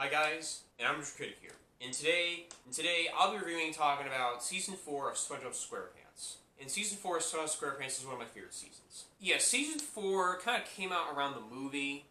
Hi guys, and I'm Retro Critic here. And today I'll be reviewing talking about Season 4 of SpongeBob Squarepants. And Season 4 of SpongeBob Squarepants is one of my favorite seasons. Yeah, Season 4 kind of came out around the movie.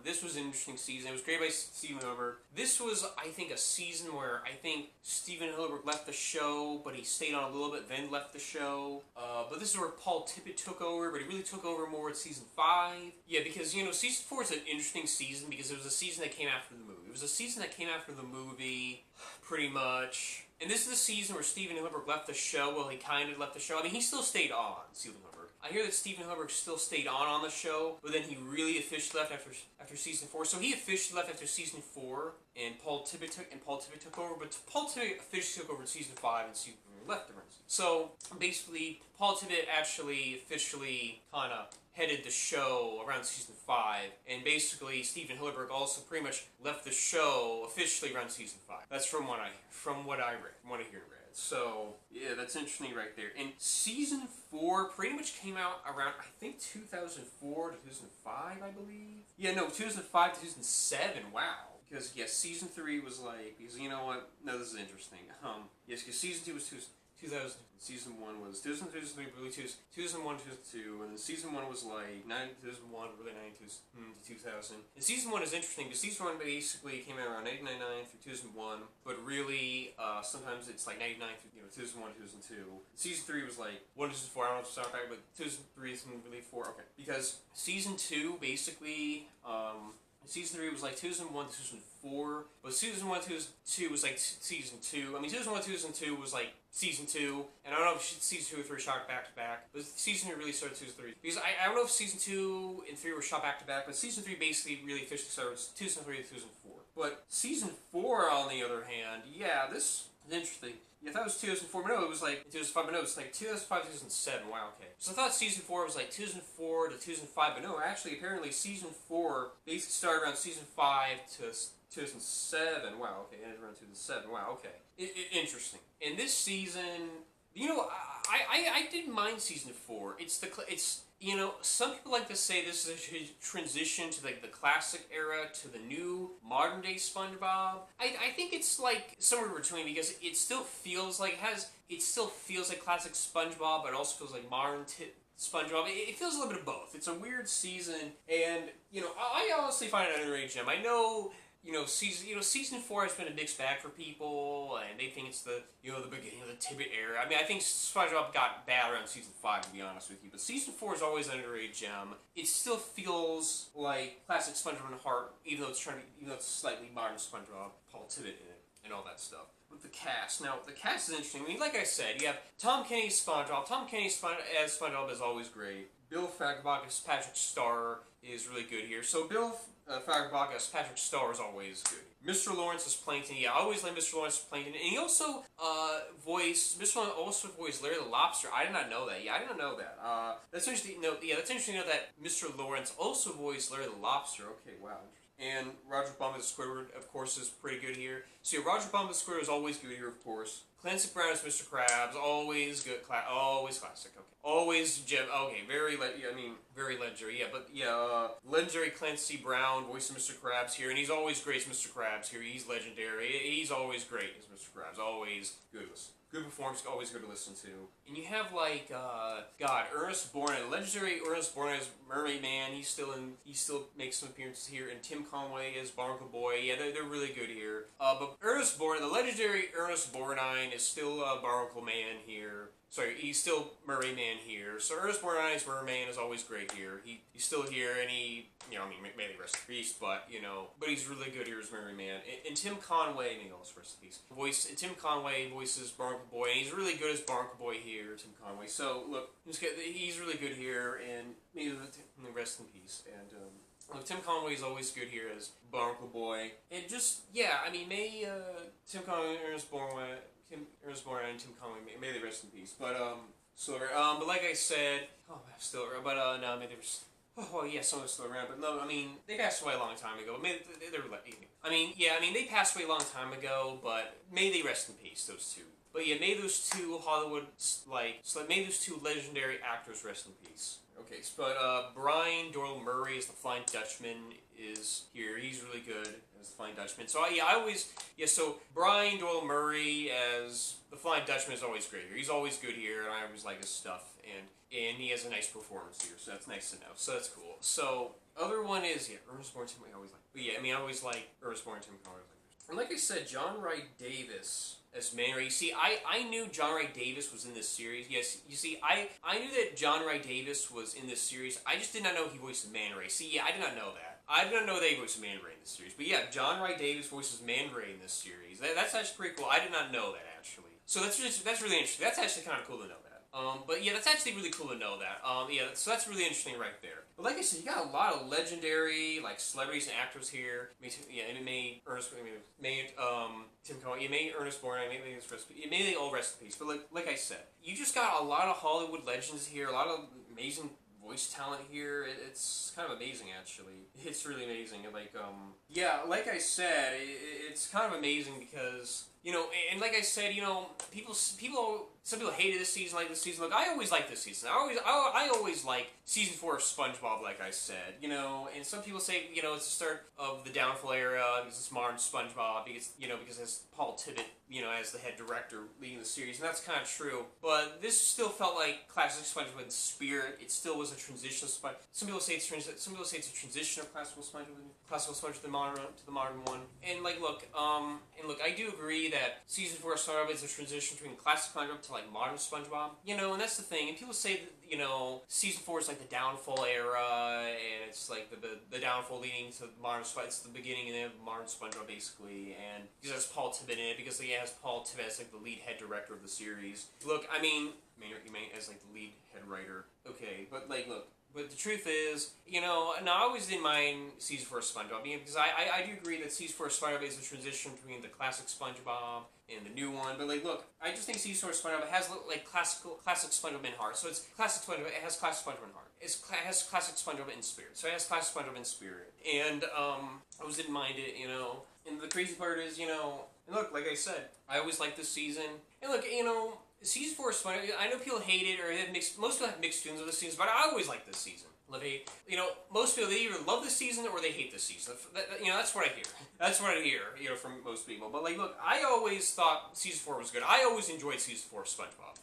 This was an interesting season. It was created by Steven Hillenburg. This was, I think, a season where I think Steven Hillenburg left the show, but he stayed on a little bit, then left the show. But this is where Paul Tippett took over, but he really took over more at Season 5. Yeah, because, you know, Season 4 is an interesting season because it was a season that came after the movie. It was a season that came after the movie, pretty much. And this is the season where Steven Hillenburg left the show. Well, he kind of left the show. I mean, he still stayed on, Steven Hillenburg. I hear that Steven Hillenburg still stayed on the show, but then he really officially left after Season 4. So he officially left after Season 4, and Paul Tippett took over. But Paul Tippett officially took over in Season 5, and Steven left the rest. So basically, Paul Tippett actually officially kind of headed the show around Season 5, and basically Steven Hillenburg also pretty much left the show officially around Season 5. That's from what I hear and read. So, yeah, that's interesting right there. And Season 4 pretty much came out around, I think, 2004 to 2005, I believe? Yeah, no, 2005 to 2007, wow. Because, yeah, Season 3 was like, because, you know what? No, this is interesting. Yes, because Season 2 was 2000, Season 1 was 2002, 2003, really 2001, 2002, and then Season 1 was like 2001, really 92 to 2000. And Season 1 is interesting because Season 1 basically came out around 1999 through 2001, but really, sometimes it's like 99 through, 2001, 2002. Season 3 was like 1 to 2004, I don't know if it's back, but 2003 isn't really 4, okay. Because Season 2, basically, Season 3 was like 2001 to 2004, but Season 1 to 2 was like Season 2. I mean, 2001 to 2002 was like Season 2, and I don't know if Season 2 or 3 were shot back to back, but Season 3 really started Season 3. Because I don't know if Season 2 and 3 were shot back to back, but Season 3 basically really officially started 2003 to 2004. But Season 4, on the other hand, yeah, this is interesting. Yeah, I thought it was 2004, but no, it was like 2005, but no, it was like 2005, 2007, wow, okay. So I thought Season 4 was like 2004 to 2005, but no, actually, apparently Season 4 basically started around Season 5 to 2007, wow, okay, ended around 2007, wow, okay. Interesting. In this season, you know, I didn't mind Season 4. Some people like to say this is a transition to like the classic era to the new modern day SpongeBob. I think it's like somewhere between because it still feels like classic SpongeBob, but it also feels like modern SpongeBob. It feels a little bit of both. It's a weird season, and I honestly find it an underrated gem. I know. Season 4 has been a mixed bag for people, and they think it's the beginning of the Tippett era. I mean, I think SpongeBob got bad around Season 5, to be honest with you, but Season 4 is always an underrated gem. It still feels like classic SpongeBob in heart, even though it's slightly modern SpongeBob, Paul Tippett in it, and all that stuff. With the cast. Now, the cast is interesting. I mean, like I said, you have Tom Kenny as SpongeBob. Tom Kenny as SpongeBob is always great. Bill Fagerbakke as Patrick Star is really good here. So Bill Fagerbakke as Patrick Star is always good. Mr. Lawrence as Plankton. Yeah, I always like Mr. Lawrence as Plankton. And he also voiced Larry the Lobster. I did not know that. Yeah, I did not know that. That's interesting. That's interesting to know that Mr. Lawrence also voiced Larry the Lobster. Okay, wow. And Roger Bump as Squidward, of course, is pretty good here. So yeah, Roger Bump as Squidward is always good here, of course. Clancy Brown as Mr. Krabs, always good, always classic. Okay, always Jim. Okay, very legendary. Yeah, but yeah, legendary Clancy Brown voice of Mr. Krabs here, and he's always great as Mr. Krabs here. He's legendary. He's always great as Mr. Krabs. Always good. Good performance, always good to listen to. And you have like, Ernest Borgnine, legendary Ernest Borgnine as Mermaid Man. He still makes some appearances here. And Tim Conway as Barnacle Boy. Yeah, they're really good here. But Ernest Borgnine, the legendary Ernest Borgnine is still Barnacle Man here. Sorry, he's still Mermaid Man here. So Ernest Borgnine as Merman is always great here. He's still here, and may they rest in peace, but he's really good here as Mermaid Man. And Tim Conway, may he also rest in peace. Tim Conway voices Barnacle Boy, and he's really good as Barnacle Boy here, Tim Conway. So look, he's really good here, and may he rest in peace. And look, Tim Conway is always good here as Barnacle Boy, and just may Tim Conway, Ernest Borgnine, and Tim Conway, may they rest in peace. But but like I said, no, may they rest. Oh, yeah, some of them still around, but no, they passed away a long time ago. They passed away a long time ago, but may they rest in peace, those two. But yeah, may those two may those two legendary actors rest in peace. Okay, but Brian Doyle Murray as the Flying Dutchman is here. He's really good as the Flying Dutchman. So so Brian Doyle Murray as the Flying Dutchman is always great here. He's always good here, and I always like his stuff, and he has a nice performance here, so that's nice to know. So that's cool. So other one is Ernest Borgnine. I always like. But yeah, I mean I always like Ernest Borgnine. And like I said, John Wright Davis as Man Ray. See, I knew John Wright Davis was in this series. Yes, you see, I knew that John Wright Davis was in this series. I just did not know he voiced Man Ray. See, yeah, I did not know that. I did not know that he voiced Man Ray in this series. But yeah, John Wright Davis voices Man Ray in this series. That's actually pretty cool. I did not know that, actually. So that's really interesting. That's actually kind of cool to know that. But yeah, that's actually really cool to know that. So that's really interesting right there. But like I said, you got a lot of legendary like celebrities and actors here. It made Tim Cohen, it made Ernest Borgnine, it made they all rest in peace. But like I said, you just got a lot of Hollywood legends here, a lot of amazing voice talent here. It's kind of amazing, actually. It's really amazing. Like I said, it's kind of amazing because, and like I said, some people hated this season, like this season. Look, I always like this season. I always like season 4 of SpongeBob, like I said, and some people say, it's the start of the downfall era, because it's modern SpongeBob, because it has Paul Tibbitt, as the head director leading the series, and that's kind of true. But this still felt like classic SpongeBob in spirit. It still was a transition of SpongeBob. Some people say it's a transition of classical SpongeBob to the modern one. And look, I do agree that season 4 of SpongeBob is a transition between classic SpongeBob to modern SpongeBob. And that's the thing. And people say that, season 4 is like the downfall era, and it's like the downfall leading to modern SpongeBob. It's the beginning and the end of modern SpongeBob, basically. And because it has Paul Tibbitt in it, because it has Paul Tibbitt as like the lead head director of the series. Look, I mean as like the lead head writer. Okay, but look. But the truth is, I always didn't mind season 4 of SpongeBob, because I do agree that season 4 of SpongeBob is a transition between the classic SpongeBob and the new one. But look, I just think season 4 of SpongeBob has classic SpongeBob in heart. So it's classic SpongeBob. It has classic SpongeBob in heart. It has classic SpongeBob in spirit. So it has classic SpongeBob in spirit. And I always didn't mind it. And the crazy part is, and look, like I said, I always liked this season. And look, season 4 of SpongeBob, I know people hate it, or most people have mixed feelings of this season, but I always like this season. Most people, they either love this season or they hate this season. That's what I hear. That's what I hear, from most people. But look, I always thought season 4 was good. I always enjoyed season 4 of SpongeBob.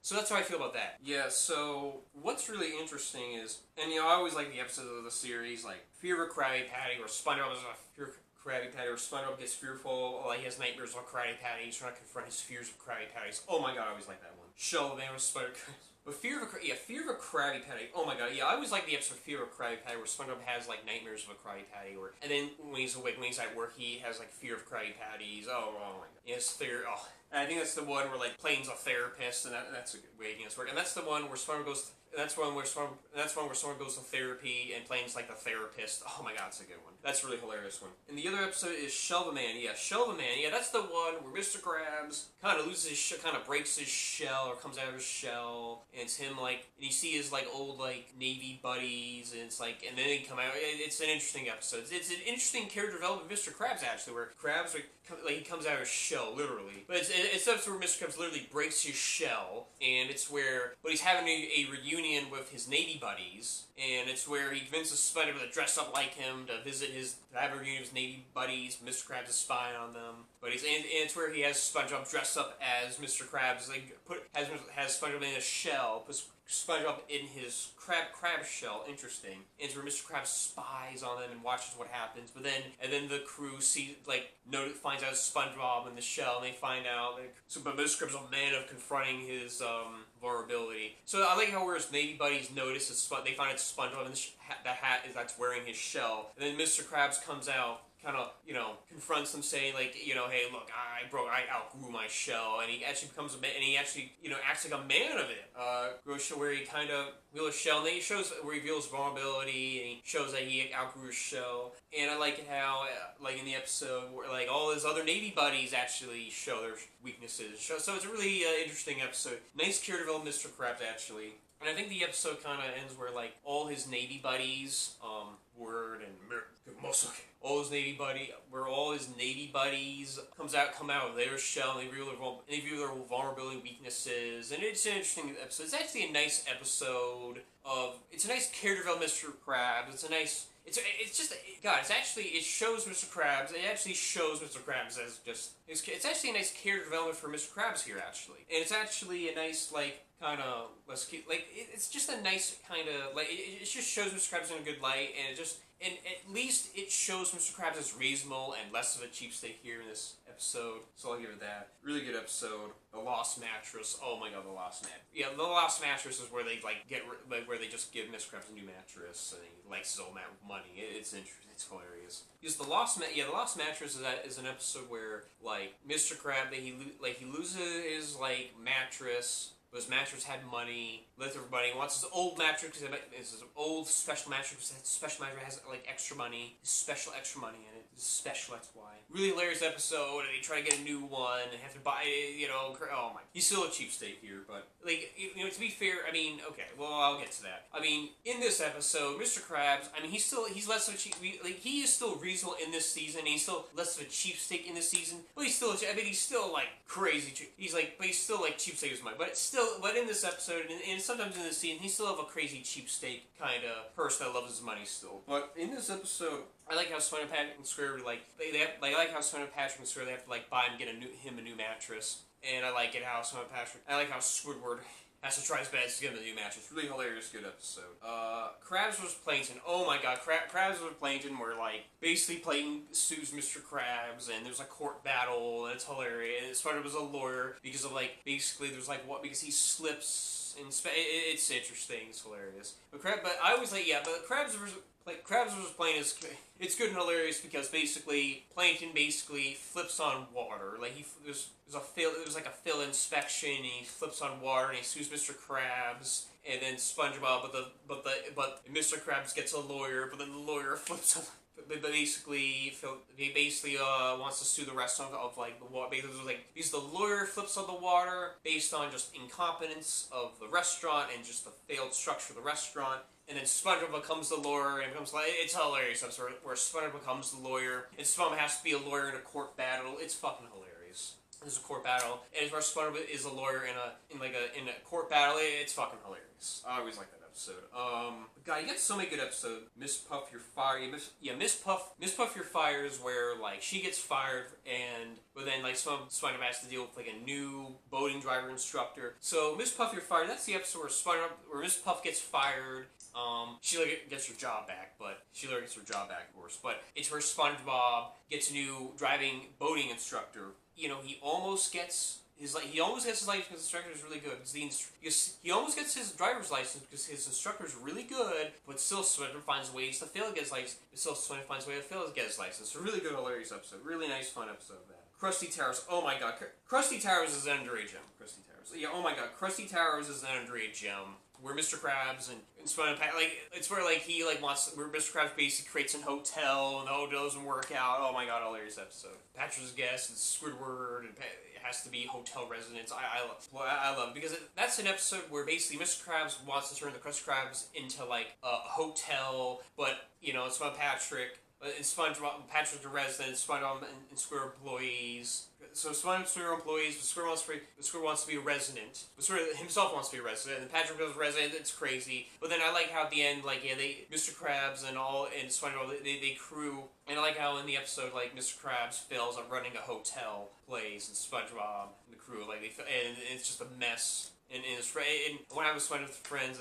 So that's how I feel about that. Yeah, so what's really interesting is, and I always like the episodes of the series, like Fear of a Krabby Patty, or SpongeBob is a fear Krabby Patty, or SpongeBob gets fearful, he has nightmares of Krabby Patty, he's trying to confront his fears of Krabby Patties. Oh my god, I always like that one. Shell the Man with Spider. But Fear of a Krabby Patty. Oh my god, yeah, I always like the episode Fear of a Krabby Patty, where SpongeBob has like nightmares of a Krabby Patty, and then when he's awake, when he's at work, he has like fear of Krabby Patties. Oh my god. Yes, fear. Oh. And I think that's the one where Plain's a therapist, and that's a good way against work. And that's the one where SpongeBob goes. That's one where SpongeBob goes to therapy, and Plain's like the therapist. Oh my god, it's a good one. That's a really hilarious one. And the other episode is Shell the Man. Yeah, Shell the Man. Yeah, that's the one where Mr. Krabs kind of loses his kind of breaks his shell, or comes out of his shell, and it's him and you see his old Navy buddies, and it's and then they come out. It's an interesting episode. It's an interesting character development of Mr. Krabs, actually, where Krabs he comes out of his shell, literally. But it's an episode where Mr. Krabs literally breaks his shell, and it's where, but he's having a reunion with his Navy buddies, and it's where he convinces SpongeBob to dress up like him, to have a reunion with his Navy buddies. Mr. Krabs is spying on them, but and it's where he has SpongeBob dressed up as Mr. Krabs, has SpongeBob in a shell, puts SpongeBob in his crab shell. Interesting. And it's where Mr. Krabs spies on them and watches what happens. But then the crew finds out it's SpongeBob in the shell, and they find out. But Mr. Krabs is a man of confronting his vulnerability. So I like how where his Navy buddies notice they find it's SpongeBob, and the hat that's wearing his shell. And then Mr. Krabs comes out, kind of, confronts them, saying, hey, look, I outgrew my shell, and he actually becomes a man, and he actually, acts like a man of it. Where he kind of reveals his shell, and then he reveals vulnerability, and he shows that he outgrew his shell. And I like how, in the episode, where, all his other Navy buddies actually show their weaknesses. So it's a really interesting episode. Nice character development, Mr. Krabs, actually. And I think the episode kind of ends where, all his Navy buddies, Word and Muscle, all his Navy buddies come out of their shell, and they reveal their vulnerability and weaknesses, and it's an interesting episode. It's actually a nice episode it's a nice character development, Mr. Krabs. It's just God. It shows Mr. Krabs. It actually shows Mr. Krabs as just. It's actually a nice character development for Mr. Krabs here, actually, and it's actually a nice kind of less cute. It's just a nice kind of it just shows Mr. Krabs in a good light, and at least it shows Mr. Krabs as reasonable and less of a cheapskate here in this episode. So I'll give it that. Really good episode. The Lost Mattress. Oh my God, the Lost Mattress. Yeah, the Lost Mattress is where they where they just give Mr. Krabs a new mattress and he likes his old money. It's interesting. It's hilarious. Because the Lost Mattress is an episode where Mr. Krabs he loses his mattress. But his mattress had money, left everybody. He wants his old mattress because it's his old special mattress because that special mattress has extra money, special extra money in it. It's special, that's why. Really hilarious episode, and they try to get a new one and have to buy it. Oh my. He's still a cheapskate here, but to be fair, okay, well I'll get to that. In this episode, Mr. Krabs, he's less of a cheap. He is still reasonable in this season. And he's still less of a cheapskate in this season, but he's still. He's still crazy. But he's still cheapskate with money, but it's still. But in this episode, and sometimes in this scene, he still have a crazy cheapskate kind of person that loves his money still. But in this episode, I like how SpongeBob, Patrick, and Square I like how SpongeBob, Patrick, and Square they have to buy and get him a new mattress, and I like how Squidward has to try his best to get him a new mattress. Really hilarious, good episode. Krabs vs. Plankton. Oh my God, Krabs vs. Plankton, where basically Plankton sues Mr. Krabs, and there's a court battle, and it's hilarious. And SpongeBob was a lawyer because of basically there's because he slips. It's interesting. It's hilarious. But I always but Krabs vs. Plankton it's good and hilarious because basically Plankton flips on water. There's a failed inspection, and he flips on water, and he sues Mr. Krabs, and then SpongeBob, but Mr. Krabs gets a lawyer, but then the lawyer flips on. But basically, he wants to sue the restaurant of the water. Because the lawyer flips on the water based on just incompetence of the restaurant and just the failed structure of the restaurant. And then SpongeBob becomes the lawyer, and becomes it's hilarious. Where SpongeBob becomes the lawyer, and SpongeBob has to be a lawyer in a court battle. It's fucking hilarious. There's a court battle, and where SpongeBob is a lawyer in a court battle. It's fucking hilarious. I always like that episode. God, you got so many good episodes. Miss Puff, you're fired. Miss Puff, you're fired is where she gets fired, but then SpongeBob has to deal with a new boating driver instructor. So Miss Puff, you're fired. That's the episode where Miss Puff gets fired. She gets her job back, of course. But it's where SpongeBob gets a new boating instructor. He almost gets his license because the instructor is really good. He almost gets his driver's license because his instructor is really good, but still SpongeBob finds ways to fail to get his license. But still SpongeBob finds a way to fail to get his license. So really good, hilarious episode. Really nice, fun episode of that. Krusty Towers. Oh my God, Krusty Towers is an underage gem. Krusty Towers. Yeah. Oh my God, Krusty Towers is an underage gem. Where Mr. Krabs and SpongeBob, it's where he wants where Mr. Krabs basically creates a hotel and the hotel doesn't work out. Oh my God, hilarious episode. Patrick's guest and Squidward and it has to be hotel residents. I love it because that's an episode where basically Mr. Krabs wants to turn the Krusty Krabs into a hotel, but it's about Patrick. And SpongeBob, Patrick's a resident, SpongeBob and Square employees. So SpongeBob Square employees, but Square wants to be a resident. But Square himself wants to be a resident, and Patrick becomes a resident. It's crazy. But then I like how at the end, Mr. Krabs and SpongeBob, they crew. And I like how in the episode, Mr. Krabs fails at running a hotel place, and SpongeBob and the crew, and it's just a mess. And what happens with friends?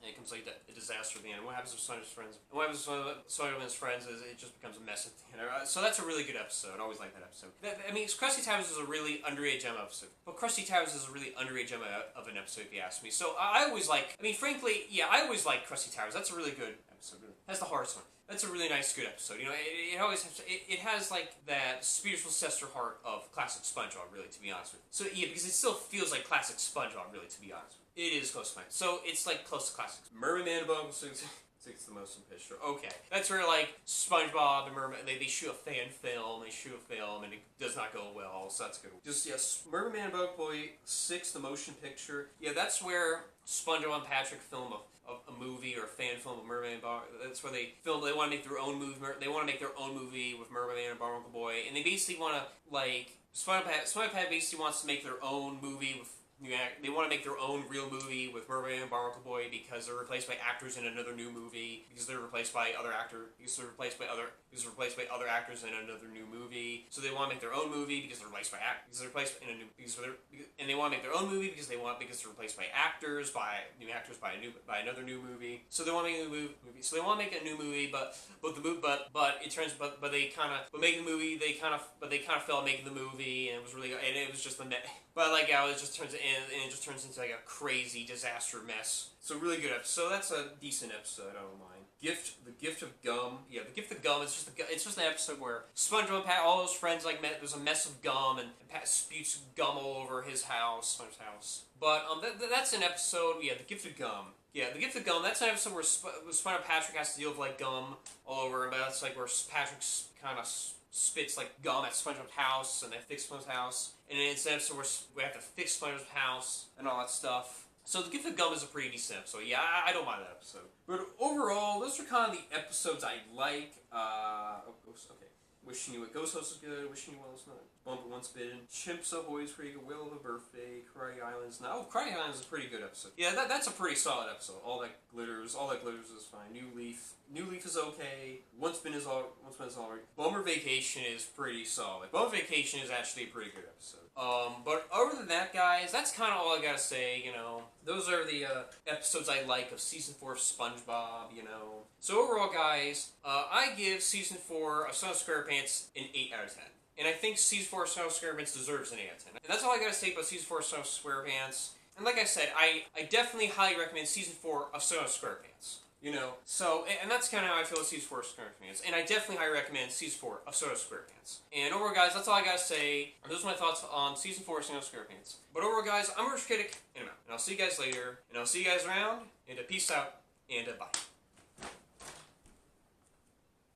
And it becomes a disaster at the end. What happens with SpongeBob's friends? And what happens with SpongeBob and his friends is it just becomes a mess at the end. So that's a really good episode. I always like that episode. Krusty Towers is a really underrated gem episode. But Krusty Towers is a really underrated gem of an episode, if you ask me. So I always frankly, I always like Krusty Towers. That's a really good episode. That's the hardest one. That's a really nice, good episode. It always has, it has that spiritual sister heart of classic SpongeBob, really, to be honest with you. So yeah, because it still feels like classic SpongeBob, really, to be honest with you. It is close to mine. So it's close to classics. Mermaid Man Bug sings the most in picture. Okay. That's where SpongeBob and Mermaid they shoot a fan film, and it does not go well, so that's good. Just yes, Mermaid Man Bug Boy 6, the motion picture. Yeah, that's where SpongeBob and Patrick film a movie or a fan film of Mermaid and Bug. That's where they film. They want to make their own movie. They want to make their own movie with Mermaid Man and Barnacle Boy, and they basically want to SpongeBob basically wants to make their own movie with they want to make their own real movie with Mermaid and Barnacle Boy because they're replaced by actors in another new movie because they're replaced by other actors in another new movie. So they want to make their own movie because they're replaced by actors and they want to make their own movie because they're replaced by actors by another new movie. So they want to make a movie. So they want to make a new movie, but they kind of failed making the movie, and it was really, and it was just but like it just turns into like a crazy disaster mess. So really good episode. So that's a decent episode. I don't mind. The Gift of Gum. Yeah, The Gift of Gum. It's just an episode where SpongeBob and Pat, all those friends, like, there's a mess of gum, and Pat spewts gum all over his house, SpongeBob's house. But that's an episode. Yeah, The Gift of Gum. Yeah, The Gift of Gum. That's an episode where SpongeBob Patrick has to deal with like gum all over him. But that's like where Patrick kind of spits like gum at SpongeBob's house, and they fix SpongeBob's house. And it's an episode where we have to fix SpongeBob's house and all that stuff. So The Gift of Gum is a pretty decent episode. Yeah, I don't mind that episode. But overall, those are kind of the episodes I like. Okay. Wishing You a Ghost House is good. Wishing You Well is not. Bump It Once Bitten. Chimps Ahoy is pretty good. Whale of a Birthday. Karate Island's not. Oh, Karate Island's a pretty good episode. Yeah, that's a pretty solid episode. All That Glitters is fine. New Leaf is okay. Once Bitten is alright. Bummer Vacation is pretty solid. Bummer Vacation is actually a pretty good episode. But other than that, guys, that's kind of all I gotta say, you know. Those are the episodes I like of Season 4 of SpongeBob, you know. So overall, guys, I give Season 4 of SpongeBob SquarePants an 8 out of 10. And I think Season 4 of SpongeBob SquarePants deserves an 8 out of 10. And that's all I gotta say about Season 4 of SpongeBob SquarePants. And like I said, I definitely highly recommend Season 4 of SpongeBob SquarePants. You know, so, and that's kind of how I feel with Season 4 of SquarePants. And I definitely highly recommend Season 4 of SpongeBob SquarePants. And overall, guys, that's all I gotta say. Those are my thoughts on Season 4 of SpongeBob SquarePants. But overall, guys, I'm Retro Critic, and I'm out. And I'll see you guys later, and I'll see you guys around, and peace out, and bye.